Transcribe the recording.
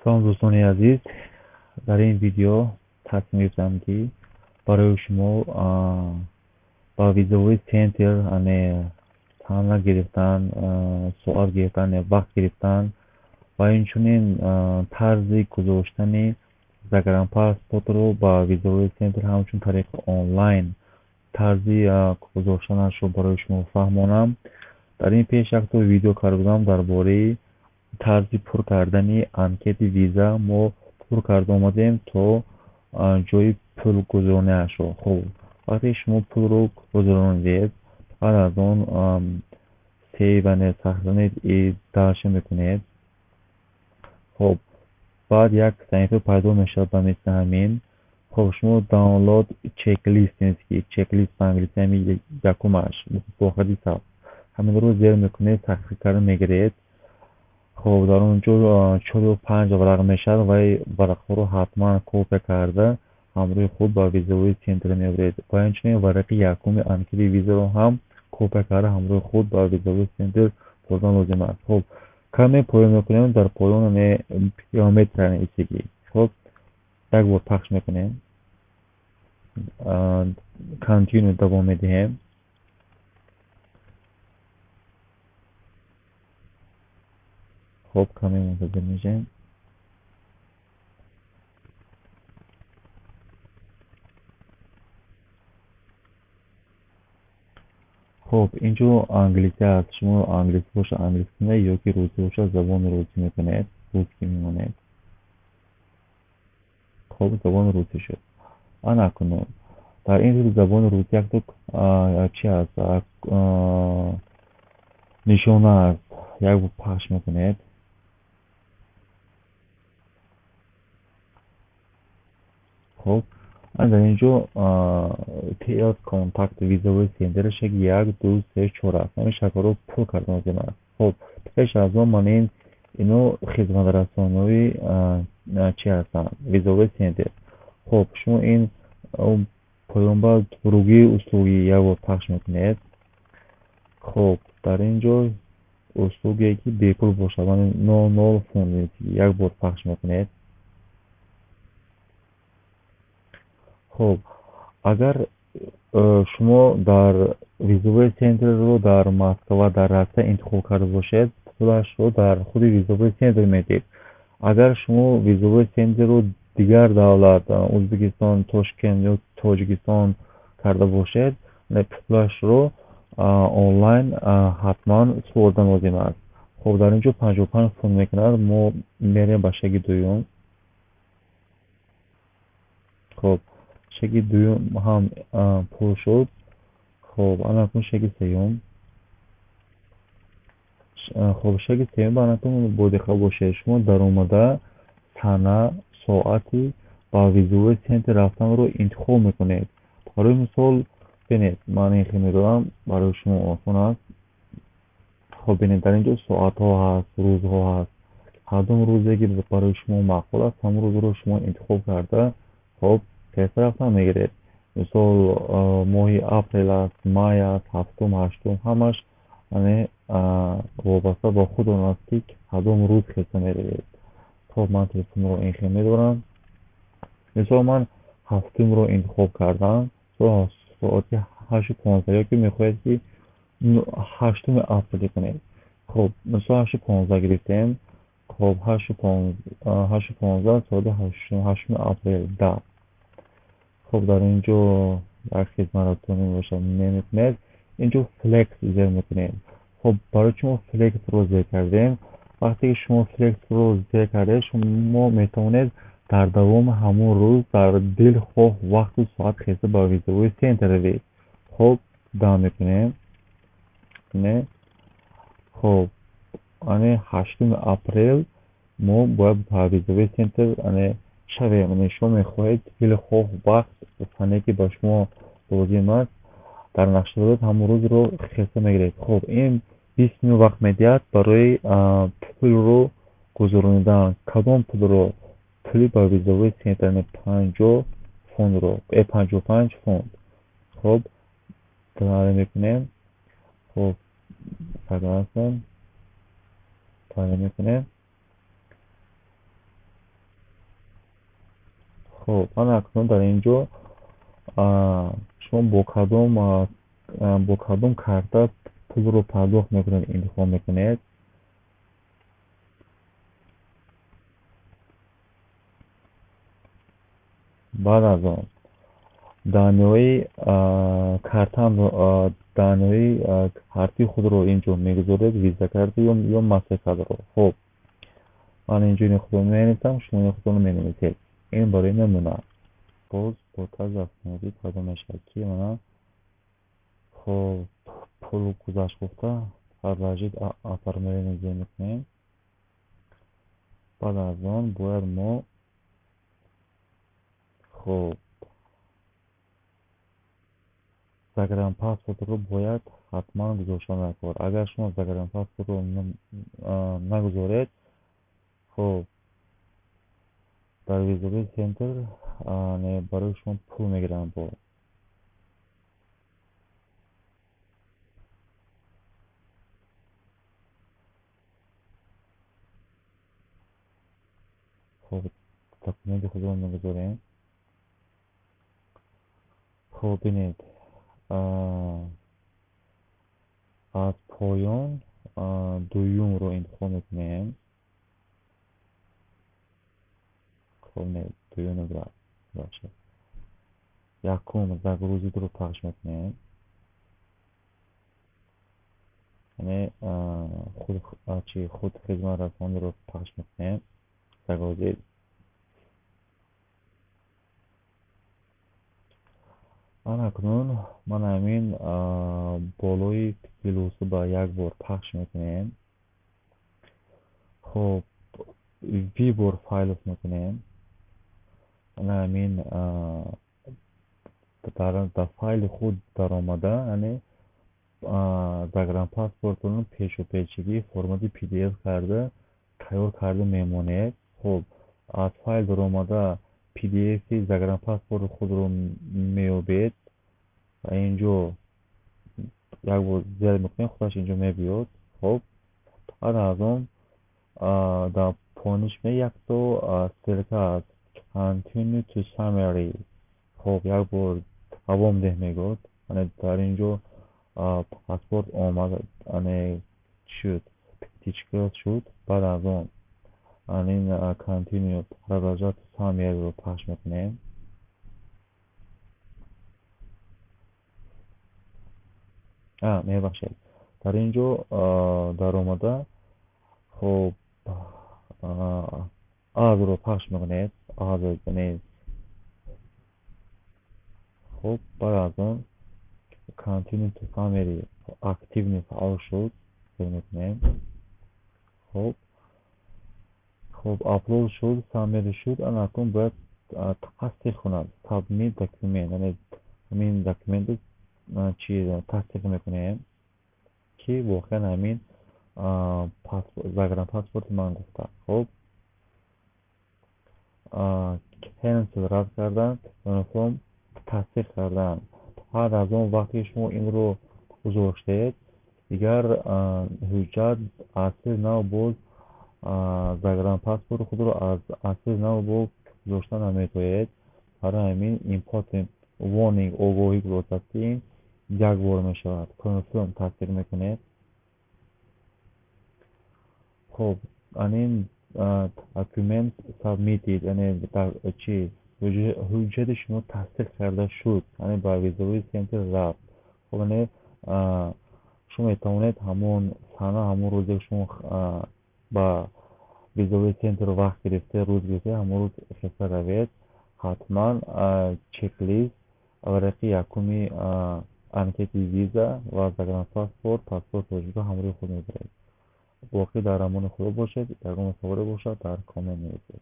Салом дӯстони азиз, дар ин видео тасмим гирифтам ки барои шумо ба визовый центр тамла гирифтан, соат гирифтан, вақт гирифтан ва инчунин тарзи гузоштани загранпаспортро ба визовый центр ҳамчун тариқи онлайн тарзи гузоштанашро барои шумо фаҳмонам. дар ин пеш якто видео карда будам дар бораи тарзи пур кардани анкети виза. мо пур карда омадем то ҷои пул гузарониашро. хуб, вақте шумо пулро гузаронидед, фақат аз он сейване сахтанед и далша мекунед. хуб, баъд як саҳифа пайдо мешавад ба мисли ҳамин. хуб, шумо даунлод чеклист нест ки чеклист ба англиси ҳамин якумаш бо хади сабз ҳаминро зер мекунед, тахқиқ карда мегиред. хуб, дар онҷо 4-5 варақ мешавад. вай варақҳоро ҳатман копия карда ҳамроҳи худ ба визовый центр мебаред. ва инчунин варақи якуми анкети визаро ҳам копия карда ҳамроҳи худ ба визовый центр бурдан лозим аст. хуб, каме поён мекунем. дар поён километр исиги. хуб, як бор пахш мекунем. континю давом медиҳем. хуб, каме мунтазир мешавем. хуб, инҷо англиси аст. шумо англиси боша англиси кунед, ёки русӣ боша забони русӣ мекунед. русский мемонед. хуб, забони русӣ шуд. ана кунем. дар ин забони русӣ якто чи аст, нишона аст. як бор пахш мекунед. хуб, дар инҷо теъдод контакти визовый центраш 1 2 3 4 аст. ҳамин шакаро пур карда лозим аст. хуб, пеш аз он ман ино хизматрасониҳои чи ҳастанд, визовый центр. хуб, шумо ин поёнба дуругии услуги як бор пахш мекунед. хуб, дар ин ҷо услуге ки бепул бошад, 00 фунт як бор пахш мекунед. хуб, агар шумо дар визовый центрро дар Москва дар раста интихоб карда бошед, пулашро дар худи визовый центр медиҳед. агар шумо визовый центрро дигар давлат, Ӯзбекистон, Тошкент ё Тоҷикистон карда бошед, пулашро онлайн ҳатман супордан лозим аст. хуб, дар инҷо 55 фунт мекунад. мо мерем ба шаги дуюм. хуб, шаги дуюм ҳам пур шуд. хуб, анакун шаги сеюм. хуб, шаги сеюм анакун бодиқа бошед. шумо даромада сана, соати ба визовый центр рафтанро интихоб мекунед. барои мисол бинед, ман ин хел медодам, барои шумо осон аст. хуб, бинед, дар инҷо соатҳо ҳаст, рӯзҳо ҳаст. ҳардум рӯзе ки барои шумо маъқул аст, ҳамон рӯзро шумо интихоб карда хуб фирста рафтан мегиред. мисол моҳи апрел аст, май аст, ҳафтум, ҳаштум, ҳамаш вобаста ба худ он аст ки ҳардум рӯз хеста меравед. хуб, ман телефонро ин хел медорам. мисол ман ҳафтумро интихоб кардам. соати 8:15 ёки мехоҳед ки 8 апрел кунед. хуб, мисол 8:15 гирифтем. хуб, 8:15 соати 8 апрел да. хуб, дар инҷо як хизмаратони бошад мемекунед. инҷо флекс зер мекунед. хуб, барои чумо флексро зер кардем. вақте ки шумо флексро зер кардед, шумо метавонед дар давоми ҳамон рӯз дар дилхоҳ вақту соат хеста ба визовый центр равед. хуб, да мекунем. хуб, 8 апрел мо бояд ба визовый центр шавем. шумо мехоҳед дилхоҳ вақт фане ки ба шумо лозим аст дар нақшадод ҳамон рӯзро хеста мегиред. хуб, ин 20 минут вақт медиҳад барои пулро гузаронидан. кадом пулро? пули ба визовый центр 50 фунтро, 55 фунт. хуб, дале мекунем. хуб, сагласем. дале мекунем. خب من اکنون در اینجا شما با کدوم کارت پول رو پرداخت میکنید انتخاب میکنید. بعد از آن دانه‌های دانه‌های کارتی خود رو اینجا میگذارید، ویزا کارت یا مستر کارت رو. خب من اینجا این خود رو مینویسم، شما این خود رو مینویسید. این برای نمونه. باز با طرز افزونی کدام شکی من خب پول گذاشت گفته فرجید افرمایش نگه میکنیم. بعد از آن باید ما خب زاگرام پاسپورت رو باید حتما گذاشتن کار. اگر شما زاگرام پاسپورت رو نگذارید خب در ویزای سنتر برای شما پول میگیرن. با خب دکمنت خود رو میگذاریم. خب بینید از پایان دویوم رو انتخاب میکنیم. خب نه دویوم رو باشه یکم زگروزی رو پخش میکنیم. یعنی خود خدمت رسانی رو پخش میکنیم. زگروزی من اکنون من همین بالای کیلوسو با یک بار پخش میکنیم. خب وی بار فایل میکنیم. من همین در فایل خود در آمده یعنی زاگرام پاسپورت رو پیش و پیچگی فرمت پی دی اف کرده تیار کرده میمونه. خب از فایل در آمده پی دی اف زاگرام پاسپورت خود رو میابید و اینجا یک بار زیر میکنیم خودش اینجا میبیاد. خب بعد از اون در پایینش یک تا سرکه است continue to summary. خب یک بار دوام ده میگود یعنی در اینجا پاسپورت آمد یعنی شد تیچکل شد. بعد از اون این continue پاراگراف summary رو پخش میکنیم. میبخشید در اینجا در آمده خب آز رو پخش میکنید. آز یعنی خب بعد از اون continue to summary اکتیو نیست فعال شد میکنیم. خب اپلود شد سامری شد انا اکن باید تصدیق کنند submit document یعنی همین داکیومنت چی تصدیق میکنیم که واقعا همین زاگرام پاسپورت من گفته. خب کنسل رد کردن یونیفرم تصدیق کردن. بعد از اون وقتی شما این رو گذاشتید دیگر حجت اصلی نو بود زاگرام پاسپورت خود رو از اصلی نو بود گذاشتن نمیتونید. برای همین ایمپورت وارنینگ آگاهی رو تصدیق یک بار میشود. کنفرم تصدیق میکنید. خب این document submitted یعنی چی حجت شما تصدیق کرده شد یعنی با ویزای سنتر رفت. خب یعنی شما میتوانید همون سنه همون روزی شما با ویزای سنتر وقت گرفته روز گرفته همون روز خسته روید حتما چک لیست ورقی یکمی انکت ویزا و زاگرام پاسپورت وجود همراه خود میبرید. باقی در امان خدا باشید. در امان خبر باشد در کامنت نویسید.